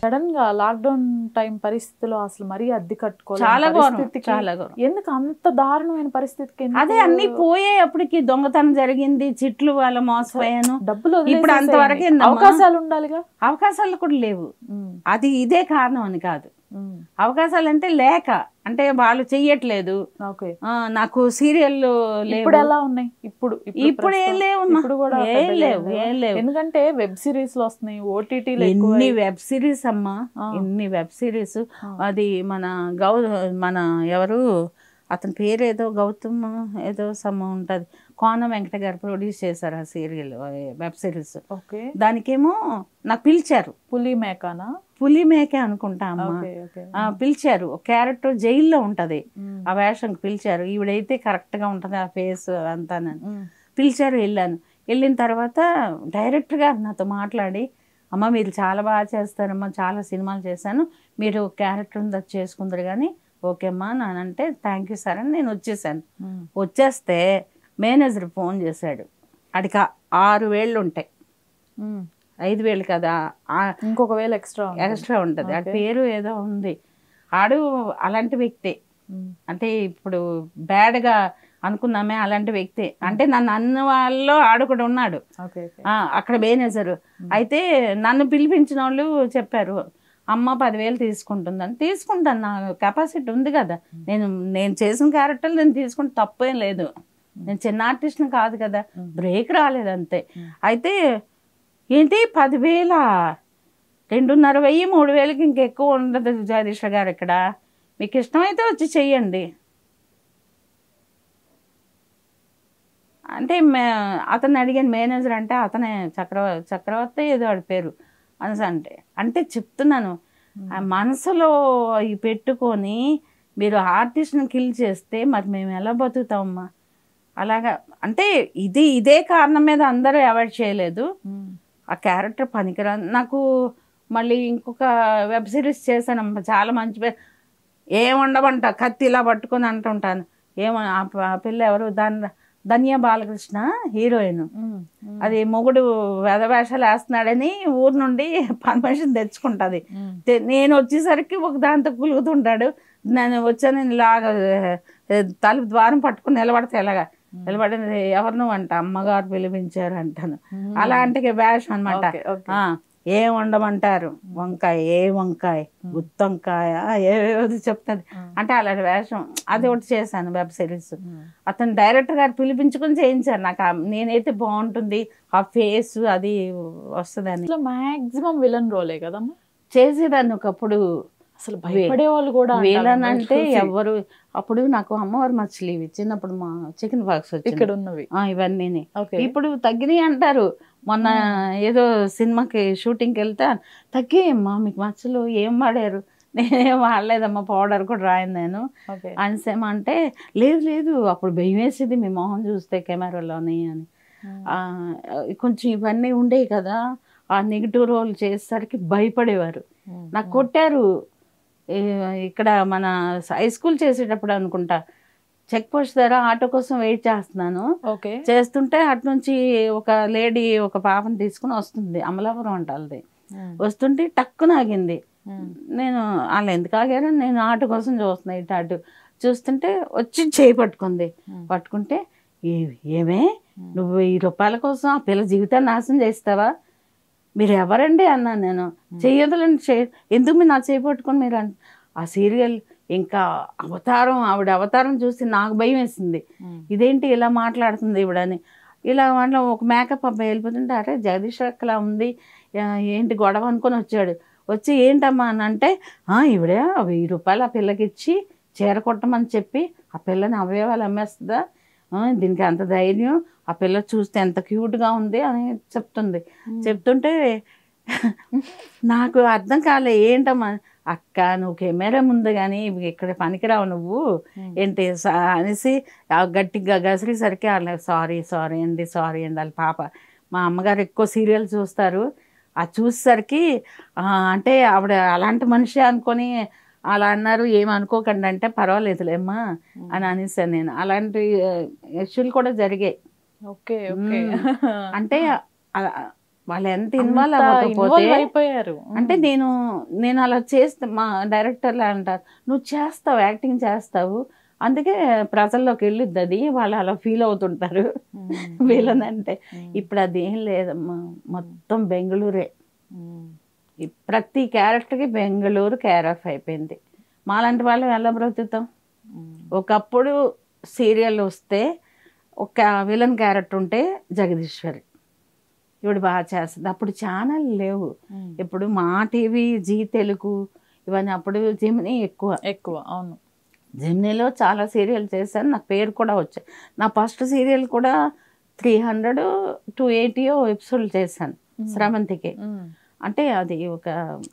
Sudden గా lockdown time పరిస్థితిలో అసలు మరీ అద్దె చాలా ఘోరం, కట్టుకోవాలి చాలా ఘోరం. ఎందుకు అంత దారుణమైన పరిస్థితికి అదే అన్ని పోయేప్పటికి దొంగతనం జరిగింది, చిట్లు వాళ్ళ మోసపోయాను. డబ్బులు ఇప్పుడు అంతవరకు అవకాశాలు ఉండాలిగా, అవకాశాలు కూడా లేవు. అది ఇదే కారణం అని కాదు, అవకాశాలు అంటే లేక, అంటే వాళ్ళు చెయ్యట్లేదు. నాకు సీరియల్ ఇప్పుడు ఎలా ఉన్నాయి? ఇప్పుడు ఏం లేవు, ఏం లేవు, ఏం లేవు. ఎందుకంటే వెబ్ సిరీస్ లో వస్తున్నాయి, ఓటీటీలు ఎన్ని వెబ్ సిరీస్ అమ్మా, ఎన్ని వెబ్ సిరీస్. అది మన ఎవరు అతని పేరు ఏదో గౌతమ్ ఏదో సమ ఉంటది, కోన వెంకట గారు ప్రొడ్యూస్ చేశారు ఆ సీరియల్ వెబ్ సిరీస్. దానికేమో నాకు పిలిచారు, పులి మేకే అనుకుంటా అమ్మా, పిలిచారు. ఒక క్యారెక్టర్ జైల్లో ఉంటది, ఆ వేషంకి పిలిచారు. ఈవిడైతే కరెక్ట్ గా ఉంటది ఆ ఫేస్ అంతా. పిలిచారు, వెళ్ళాను. వెళ్ళిన తర్వాత డైరెక్టర్ గారు నాతో మాట్లాడి, అమ్మ మీరు చాలా బాగా చేస్తారమ్మా, చాలా సినిమాలు చేశాను, మీరు క్యారెక్టర్ ఉందా చేసుకుందరు కానీ ఓకే అమ్మా నానంటే థ్యాంక్ యూ సార్ అని నేను వచ్చేసాను. వచ్చేస్తే మేనేజర్ ఫోన్ చేశాడు, అడికి 6,000 ఉంటాయి, 5,000 కదా, ఇంకొక వేలు ఎక్స్ట్రా ఉంటుంది. ఆ పేరు ఏదో ఉంది. ఆడు అలాంటి వ్యక్తి, అంటే ఇప్పుడు బ్యాడ్గా అనుకున్నామే అలాంటి వ్యక్తి. అంటే నన్ను అన్న వాళ్ళు ఆడు కూడా ఉన్నాడు అక్కడ మేనేజరు. అయితే నన్ను పిలిపించిన వాళ్ళు చెప్పారు, అమ్మ 10,000 తీసుకుంటుందని. తీసుకుంటాను, నా కెపాసిటీ ఉంది కదా, నేను చేసిన క్యారెక్టర్లు నేను తీసుకుంటే తప్పేం లేదు. నేను చిన్న ఆర్టిస్ట్ని కాదు కదా, బ్రేక్ రాలేదు అంతే. అయితే ఏంటి 10,000, 2,500, 3,000కి ఇంకెక్కువ ఉండదు జగదీష్ గారు ఇక్కడ, మీకు ఇష్టమైతే వచ్చి చెయ్యండి అంటే. అతన్ని అడిగాను, మేనేజర్ అంటే అతనే చక్రవర్తి ఏదో వాడి పేరు అనేసి. అంటే చెప్తున్నాను, మనసులో ఈ పెట్టుకొని మీరు ఆర్టిస్ట్ని కిల్ చేస్తే మరి మేము ఎలా బతుకుతామమ్మా? అలాగా అంటే ఇదే కారణం మీద అందరూ అవాయిడ్ చేయలేదు. ఆ క్యారెక్టర్ పనికిరా. నాకు మళ్ళీ ఇంకొక వెబ్ సిరీస్ చేశానమ్మా, చాలా మంచి పేరు, ఏముండవంట కత్తి ఇలా పట్టుకొని అంటుంటాను. ఆ పిల్ల ఎవరు, ధన్య బాలకృష్ణ హీరోయిన్. అది మొగుడు వేషాలు వేస్తున్నాడని ఊరు నుండి పర్మిషన్ తెచ్చుకుంటుంది. నేను వచ్చేసరికి ఒక దాంతో కులుగుతుంటాడు. నేను వచ్చాను ఇలాగా తలుపు ద్వారం పట్టుకుని నిలబడితే ఎలాగా నిలబడింది, ఎవరు నువ్వు అంట, అమ్మగారు పిలిపించారు అంటాను. అలాంటి వేషం అనమాట. ఏం వండమంటారు, వంకాయ గుత్తొంకాయ ఏవేవో చెప్తుంది అంటే అలాంటి వేషం. అది ఒకటి చేశాను వెబ్ సిరీస్. అతను డైరెక్టర్ గారు పిలిపించుకుని చేయించారు నాకు. నేనైతే బాగుంటుంది ఆ ఫేస్ అది వస్తుందని. మాక్సిమం విలన్ రోలే కదమ్మా చేసేదాన్ని ఒకప్పుడు. అసలు భయపడేవాళ్ళు కూడా, విలన్ అంటే ఎవరు. అప్పుడు నాకు అమ్మవారి మచ్చలు ఇవి చిన్నప్పుడు, మా చికెన్ బాక్స్ వచ్చి ఇక్కడ ఉన్నవి ఇవన్నీ ఇప్పుడు తగ్గినాయి అంటారు. మొన్న ఏదో సినిమాకి షూటింగ్కి వెళ్తే తగ్గాయమ్మా మీకు మచ్చలు, ఏం వాడారు? నేనేం వాడలేదమ్మా, పౌడర్ కూడా రాయను నేను అనేసేమంటే, లేదు అప్పుడు భయం వేసేది మీ మొహం చూస్తే కెమెరాలోని అని. కొంచెం ఇవన్నీ ఉండేవి కదా, ఆ నెగిటివ్ రోల్ చేసేసరికి భయపడేవారు. నాకు కొట్టారు ఇక్కడ మన హై స్కూల్ చేసేటప్పుడు అనుకుంటా, చెక్ పోస్ట్ దగ్గర ఆటో కోసం వెయిట్ చేస్తున్నాను. చేస్తుంటే అటు నుంచి ఒక లేడీ ఒక పాపను తీసుకుని వస్తుంది, అమలాపురం అంటాది. వస్తుంటే టక్కున ఆగింది. నేను వాళ్ళు ఎందుకు ఆగారు, నేను ఆటో కోసం చూస్తున్నా, ఇటు అటు చూస్తుంటే వచ్చి చేయి పట్టుకుంటే ఏమే నువ్వు 1,000 రూపాయల కోసం ఆ పిల్ల జీవితాన్ని నాశనం చేస్తావా, మీరు ఎవరండి అన్నాను. నేను చెయ్యదులండి, ఎందుకు మీరు నా చేయి పట్టుకొని మీరు ఆ సీరియల్ ఇంకా ఆవిడ అవతారం చూసి నాకు భయం వేసింది. ఇదేంటి ఇలా మాట్లాడుతుంది ఇవిడని. ఇలా ఒక మేకప్ అబ్బాయి వెళ్ళిపోతుంటే, అరే జగదీష్ అక్కలా ఉంది ఏంటి గొడవ అనుకొని వచ్చాడు. వచ్చి ఏంటమ్మా అని అంటే, ఈవిడ 1,000 రూపాయలు ఆ పిల్లకి ఇచ్చి చీర కొట్టమని చెప్పి ఆ పిల్లని అవయవాలు అమ్మేస్తుందా, దీనికి అంత ధైర్యం, ఆ పిల్ల చూస్తే ఎంత క్యూట్గా ఉంది అని చెప్తుంటే నాకు అర్థం కాలే. ఏంటమ్మా అక్క నువ్వు కెమెరా ముందు కానీ ఇక్కడ పనికిరావు నువ్వు ఏంటి అనేసి గట్టిగా గసిరేసరికి వాళ్ళ సారీ అండి వాళ్ళ పాప, మా అమ్మగారు ఎక్కువ సీరియల్ చూస్తారు, అది చూసేసరికి అంటే ఆవిడ అలాంటి మనిషి అనుకొని అలా అన్నారు, ఏమనుకోకండి అంటే పర్వాలేదులేమ్మా అని అనేసాను నేను. అలాంటి ఇష్యూలు కూడా జరిగాయి. ఓకే అంటే వాళ్ళు ఎంత ఇన్వాల్వ్ అవ్వకపోతే అయిపోయారు. అంటే నేను అలా చేస్తే మా డైరెక్టర్లు అంటారు, నువ్వు చేస్తావు, యాక్టింగ్ చేస్తావు, అందుకే ప్రజల్లోకి వెళ్ళిద్ది అది, వాళ్ళు అలా ఫీల్ అవుతుంటారు వీళ్ళనంటే. ఇప్పుడు అది ఏం లేదమ్మా, మొత్తం బెంగళూరే. ప్రతి క్యారెక్టర్కి బెంగళూరు కేర్ ఆఫ్ అయిపోయింది. మాలాంటి వాళ్ళు ఎలా బ్రతుకుతాం? ఒకప్పుడు సీరియల్ వస్తే ఒక విలన్ క్యారెక్టర్ ఉంటే జగదీశ్వరి ఇప్పుడు బాగా చేస్తుంది. అప్పుడు ఛానల్ లేవు. ఇప్పుడు మా టీవీ, జీ తెలుగు ఇవన్నీ, అప్పుడు జెమినీ ఎక్కువ. అవును, జెమినీలో చాలా సీరియల్ చేశాను, నాకు పేరు కూడా వచ్చాయి. నా ఫస్ట్ సీరియల్ కూడా 300 to 80 ఎపిసోడ్లు చేశాను శ్రవంతికి. అంటే అది ఒక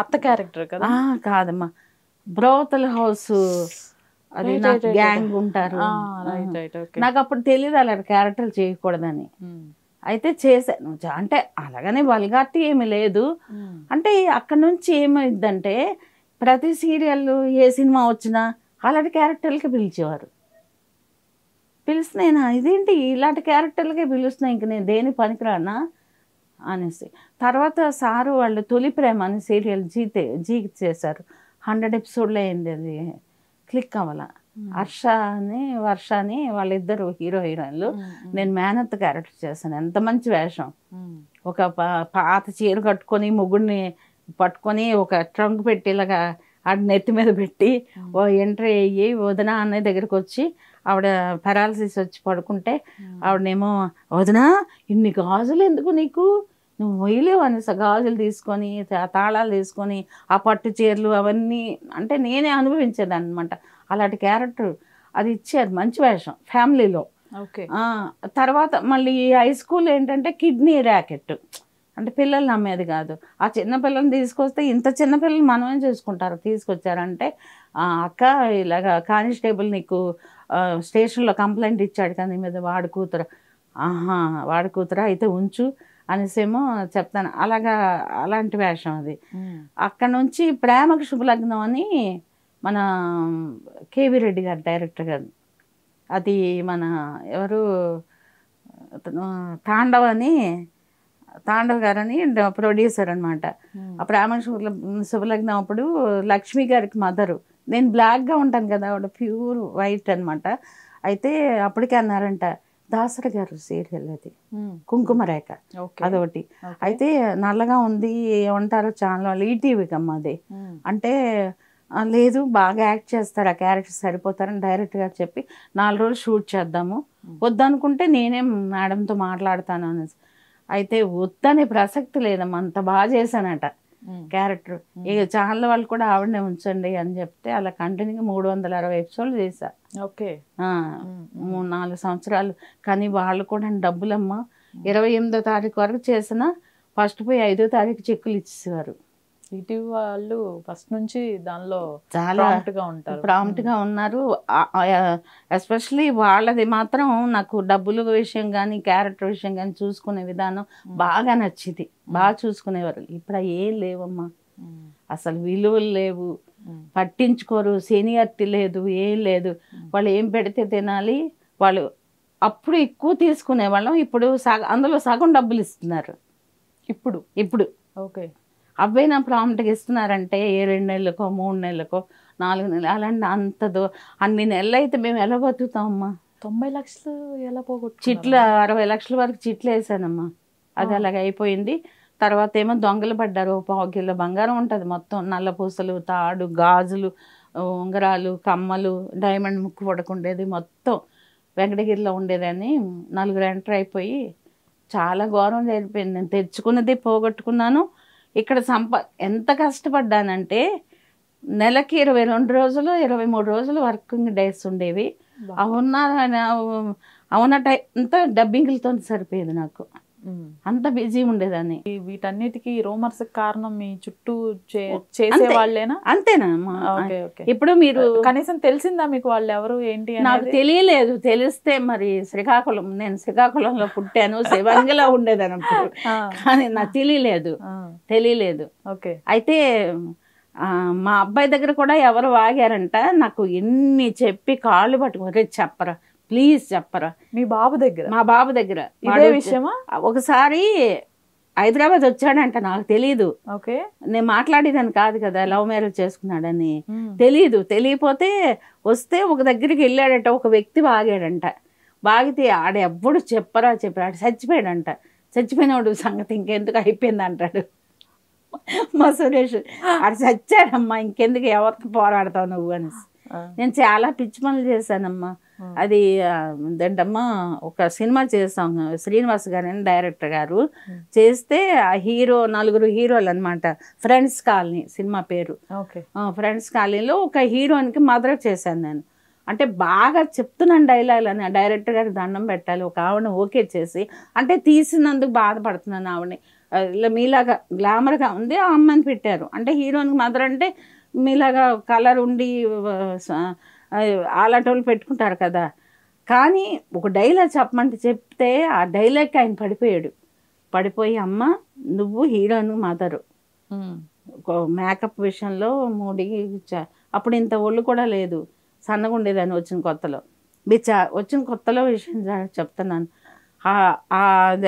అత్త క్యారెక్టర్ కదా? కాదమ్మా, బ్రోతల్ హౌస్, అది నాకు గ్యాంగ్ ఉంటారు. నాకు అప్పుడు తెలియదు అలాంటి క్యారెక్టర్లు చేయకూడదని, అయితే చేశాను. అంటే అలాగనే వల్గారిటీ ఏమీ లేదు. అంటే అక్కడ నుంచి ఏమైందంటే ప్రతి సీరియల్ ఏ సినిమా వచ్చినా అలాంటి క్యారెక్టర్లకి పిలిచేవారు. పిలిచినైనా ఇదేంటి ఇలాంటి క్యారెక్టర్లకే పిలుస్తున్నా, ఇంక నేను దేని పనికిరానా అనేసి. తర్వాత సారు వాళ్ళు తొలి ప్రేమ అని సీరియల్ జీకి చేశారు. 100 ఎపిసోడ్లు అయింది, అది క్లిక్ అవ్వాల. వర్ష అని వాళ్ళిద్దరు హీరో హీరోయిన్లు. నేను మేనత్ క్యారెక్టర్ చేశాను. ఎంత మంచి వేషం. ఒక పాత చీర కట్టుకొని ముగ్గురిని పట్టుకొని ఒక ట్రంక్ పెట్టి ఇలాగా ఆడ నెత్తి మీద పెట్టి ఎంట్రీ అయ్యి వదిన అనే దగ్గరికి వచ్చి ఆవిడ పెరాలసిస్ వచ్చి పడుకుంటే ఆవిడనేమో, వదిన ఇన్ని గాజులు ఎందుకు నీకు, నువ్వు మొయ్యలేవు అనేసి గాజులు తీసుకొని తాళాలు తీసుకొని ఆ పట్టు చీరలు అవన్నీ అంటే నేనే అనుభవించేదాన్ని అనమాట. అలాంటి క్యారెక్టర్ అది ఇచ్చారు, మంచి వేషం ఫ్యామిలీలో. తర్వాత మళ్ళీ హై స్కూల్ ఏంటంటే కిడ్నీ ర్యాకెట్, అంటే పిల్లలు నమ్మేది కాదు. ఆ చిన్నపిల్లల్ని తీసుకొస్తే ఇంత చిన్నపిల్లలు మనమేం చేసుకుంటారు, తీసుకొచ్చారంటే అక్క ఇలాగా కానిస్టేబుల్ నీకు స్టేషన్లో కంప్లైంట్ ఇచ్చాడు కానీ మీద వాడి కూతురు. వాడి కూతురా అయితే ఉంచు అనేసేమో చెప్తాను. అలాంటి వేషం అది. అక్కడ నుంచి ప్రేమకు శుభలగ్నం అని మన కేవీ రెడ్డి గారు డైరెక్టర్ గారు, అది మన ఎవరు తాండవ్ గారని ప్రొడ్యూసర్ అనమాట. ఆ ప్రేమ శుభలగ్నం అప్పుడు లక్ష్మి గారికి మదరు, నేను బ్లాక్గా ఉంటాను కదా, ఆవిడ ప్యూర్ వైట్ అనమాట. అయితే అప్పటికే అన్నారంట, దాసరి గారు సీరియల్ అది కుంకుమరేఖ అదొకటి. అయితే నల్లగా ఉంది ఏమంటారో ఛానల్ వాళ్ళు, ఈటీవీకి అమ్మ అది. అంటే లేదు బాగా యాక్ట్ చేస్తారు, ఆ క్యారెక్టర్ సరిపోతారని డైరెక్ట్గా చెప్పి 4 రోజులు షూట్ చేద్దాము, వద్దనుకుంటే నేనే మేడంతో మాట్లాడతాను అనేసి. అయితే వద్దనే ప్రసక్తి లేదమ్మా, అంత బాగా చేశానట క్యారెక్టర్. ఇక ఛానల్ వాళ్ళు కూడా ఆవిడనే ఉంచండి అని చెప్తే అలా కంటిన్యూగా 360 ఎపిసోడ్లు చేశా. 3-4 సంవత్సరాలు. కానీ వాళ్ళు కూడా డబ్బులమ్మా 28వ తారీఖు వరకు చేసిన ఫస్ట్ పోయి 5వ తారీఖు చెక్కులు ఇచ్చేవారు. ఈటీవీ వాళ్ళు ఫస్ట్ నుంచి దానిలో చాలా ప్రాంప్ట్గా ఉన్నారు. ఎస్పెషలీ వాళ్ళది మాత్రం నాకు డబ్బుల విషయం కానీ క్యారెక్టర్ విషయం కానీ చూసుకునే విధానం బాగా నచ్చింది, బాగా చూసుకునేవారు. ఇప్పుడు ఏం లేవమ్మా, అసలు విలువలు లేవు, పట్టించుకోరు, సీనియారిటీ లేదు, ఏం లేదు. వాళ్ళు ఏం పెడితే తినాలి. వాళ్ళు అప్పుడు ఎక్కువ తీసుకునేవాళ్ళం, ఇప్పుడు అందులో సగం డబ్బులు ఇస్తున్నారు ఇప్పుడు. ఓకే, అవైనా ప్రాంప్ట్గా ఇస్తున్నారంటే 2 నెలలకో 3 నెలలకో 4 నెలలు అలాంటి అన్ని నెలలు అయితే మేము ఎలా బతుకుతామమ్మా? 90 లక్షలు ఎలా పోగొట్టు, చిట్లు 60 లక్షల వరకు చిట్లు వేసానమ్మా. అది అలాగ అయిపోయింది. తర్వాత ఏమో దొంగలు పడ్డారు. 1/4 కిలో బంగారం ఉంటుంది మొత్తం, నల్ల పూసలు, తాడు, గాజులు, ఉంగరాలు, కమ్మలు, డైమండ్ ముక్కు పడకుండేది మొత్తం వెంకటగిరిలో ఉండేదని 4 ఎంటర్ అయిపోయి చాలా ఘోరం జరిగిపోయింది. నేను తెచ్చుకున్నది పోగొట్టుకున్నాను. ఇక్కడ ఎంత కష్టపడ్డానంటే నెలకి 22 రోజులు 23 రోజులు వర్కింగ్ డేస్ ఉండేవి. అవున టైం అంతా డబ్బింగ్లతో సరిపోయేది నాకు, అంత బిజీ ఉండేదాన్ని. వీటన్నిటికీ రూమర్స్ కారణం మీ చుట్టూ చేసే వాళ్ళేనా? అంతేనా? ఇప్పుడు మీరు కనీసం తెలిసిందా మీకు వాళ్ళు ఎవరు ఏంటి? నాకు తెలియలేదు. తెలిస్తే మరి నేను శ్రీకాకుళంలో పుట్టాను, శివంగిలా ఉండేదాన్ని అప్పుడు, కానీ నాకు తెలియలేదు. అయితే మా అబ్బాయి దగ్గర కూడా ఎవరు వాగారంట. నాకు ఎన్ని చెప్పి కాళ్ళు పట్టుకుని చెప్పరా ప్లీజ్ చెప్పరా. మీ బాబు దగ్గర? మా బాబు దగ్గర. ఇదే విషయమా? ఒకసారి హైదరాబాద్ వచ్చాడంట, నాకు తెలీదు. ఓకే. నేను మాట్లాడేదాన్ని కాదు కదా, లవ్ మ్యారేజ్ చేసుకున్నాడని తెలీదు. తెలియపోతే వస్తే ఒక దగ్గరికి వెళ్ళాడట, ఒక వ్యక్తి బాగాడంట. బాగితే ఆడెవ్వడు చెప్పాడు చచ్చిపోయాడంట. చచ్చిపోయినోడు సంగతి ఇంకెందుకు అయిపోయింది అంటాడు మా సురేష్. ఆడు చచ్చాడమ్మా, ఇంకెందుకు ఎవరికి పోరాడతావు నువ్వు అని. నేను చాలా పిచ్చి పనులు చేశానమ్మా. అది ఏంటమ్మా, ఒక సినిమా చేస్తాం, శ్రీనివాస్ గారు అని డైరెక్టర్ గారు చేస్తే, ఆ హీరో 4 హీరోలు అనమాట. ఫ్రెండ్స్ కాలనీ సినిమా పేరు. ఫ్రెండ్స్ కాలనీలో ఒక హీరోయిన్కి మదర్ చేశాను నేను. అంటే బాగా చెప్తున్నాను డైలాగులు అని. ఆ డైరెక్టర్ గారికి దండం పెట్టాలి, ఒక ఆవిడని ఓకే చేసి, అంటే తీసినందుకు బాధపడుతున్నాను ఆవిడని. ఇలా మీలాగా గ్లామర్గా ఉంది ఆ అమ్మాయిని పెట్టారు. అంటే హీరోయిన్కి మదర్ అంటే మీలాగా కలర్ ఉండి అలాంటి వాళ్ళు పెట్టుకుంటారు కదా. కానీ ఒక డైలాగ్ చెప్పమంటే చెప్తే ఆ డైలాగ్కి ఆయన పడిపోయి అమ్మ నువ్వు హీరోయిన్ మదరు, మేకప్ విషయంలో అప్పుడు ఇంత ఒళ్ళు కూడా లేదు, సన్నగా ఉండేదాన్ని వచ్చిన కొత్తలో. వచ్చిన కొత్తలో విషయం చెప్తున్నాను.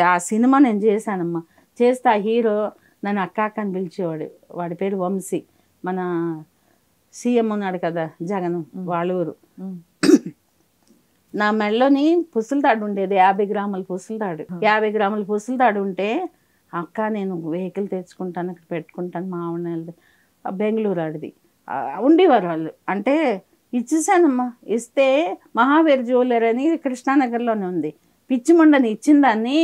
ఆ సినిమా నేను చేశానమ్మా. చేస్తే ఆ హీరో నన్ను అక్క అని పిలిచేవాడు. వాడి పేరు వంశీ, మన సీఎం ఉన్నాడు కదా జగన్ వాళ్ళ ఊరు. నా మెడలోని పుసులుతాడు ఉండేది, 50 గ్రాముల పుసులుతాడు. 50 గ్రాముల పుసులుతాడు ఉంటే, అక్క నేను వెహికల్ తెచ్చుకుంటాను, ఇక్కడ పెట్టుకుంటాను, మా ఆవిడ బెంగళూరు ఆడిది ఉండేవారు వాళ్ళు. అంటే ఇచ్చేసానమ్మా. ఇస్తే మహావీర్ జ్యువెలరీ అని కృష్ణానగర్లోనే ఉంది. పిచ్చిముండని ఇచ్చిన దాన్ని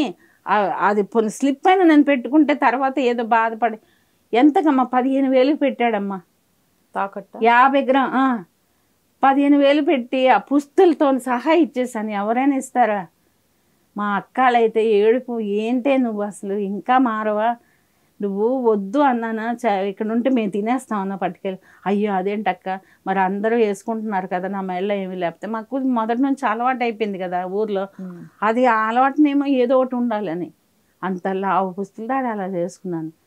అది స్లిప్ అయినా నేను పెట్టుకుంటే తర్వాత ఏదో బాధపడి ఎంతకమ్మా 15,000 పెట్టాడమ్మా తాకట్ట. 50 గ్రాములు 15,000 పెట్టి ఆ పుస్తులతో సహా ఇచ్చేసాను. ఎవరైనా ఇస్తారా? మా అక్కలైతే ఏడుపు, ఏంటే నువ్వు అసలు ఇంకా మారవా, నువ్వు వద్దు అన్నానా, ఇక్కడ ఉంటే మేము తినేస్తామన్నా పట్టుకెళ్ళి. అయ్యో అదేంటక్క, మరి అందరూ వేసుకుంటున్నారు కదా, నా మెడలో ఏమీ లేకపోతే. మాకు మొదటి నుంచి అలవాటు అయిపోయింది కదా ఊర్లో, అది ఆ అలవాటునేమో ఏదో ఒకటి ఉండాలని అంతలా పుస్తులు దాడి అలా చేసుకున్నాను.